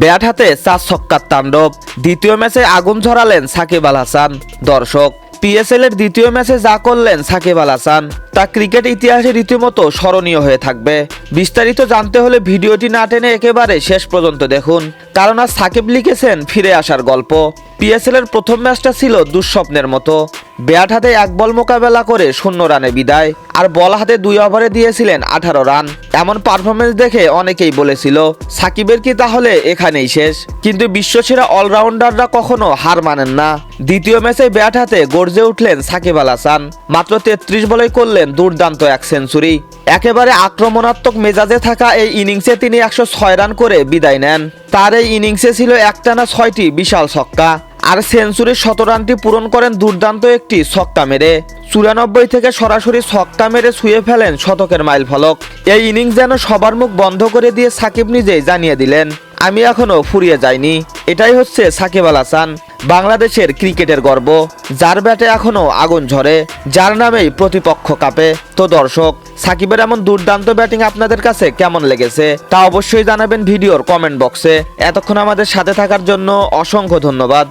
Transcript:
Bat হাতে 4 ছক্কার তাণ্ডব, দ্বিতীয় ম্যাচে আগুন ঝরালেন সাকিব আল হাসান। দর্শক, পিএসএল এর দ্বিতীয় ম্যাচে যা করলেন সাকিব আল হাসান তা ক্রিকেট ইতিহাসে রীতিমতো স্মরণীয় হয়ে থাকবে। বিস্তারিত জানতে হলে ভিডিওটি না টেনে একেবারে শেষ পর্যন্ত দেখুন, কারণ আজ সাকিব লিখেছেন ফিরে আসার গল্প। পিএসএল এর প্রথম ম্যাচটা ছিল দুঃস্বপ্নের মতো। ব্যাট হাতে 1 বল মোকাবেলা করে 0 রানে বিদায়, আর বল হাতে 2 ওভারে দিয়েছিলেন 18 রান। এমন পারফরমেন্স দেখে অনেকেই বলেছিল সাকিবের কি তাহলে এখানেই শেষ। কিন্তু বিশ্বসেরা অলরাউন্ডাররা কখনো হার মানেন না। দ্বিতীয় ম্যাচে ব্যাট হাতে গর্জে উঠলেন সাকিব আল হাসান। মাত্র 33 বলেই করলেন দুর্দান্ত 1 সেঞ্চুরি। একেবারে আক্রমণাত্মক মেজাজে থাকা এই ইনিংসে তিনি 106 রান করে বিদায় নেন। তার এই ইনিংসে ছিল একটানা 6টি বিশাল ছক্কা, আর সেঞ্চুরির 100 রানটি পূরণ করেন দুর্দান্ত একটি ছক্কা মেরে। 94 থেকে সরাসরি ছক্কা মেরে ছুঁয়ে ফেলেন শতকের মাইল ফলক। এই ইনিংস যেন সবার মুখ বন্ধ করে দিয়ে সাকিব নিজেই জানিয়ে দিলেন, আমি এখনো ফুরিয়ে যাইনি। এটাই হচ্ছে সাকিব আল হাসান, বাংলাদেশের ক্রিকেটের গর্ব, যার ব্যাটে এখনো আগুন ঝরে, যার নামেই প্রতিপক্ষ কাঁপে। তো দর্শক, সাকিবের এমন দুর্দান্ত ব্যাটিং আপনাদের কাছে কেমন লেগেছে তা অবশ্যই জানাবেন ভিডিওর কমেন্ট বক্সে। এতক্ষণ আমাদের সাথে থাকার জন্য অসংখ্য ধন্যবাদ।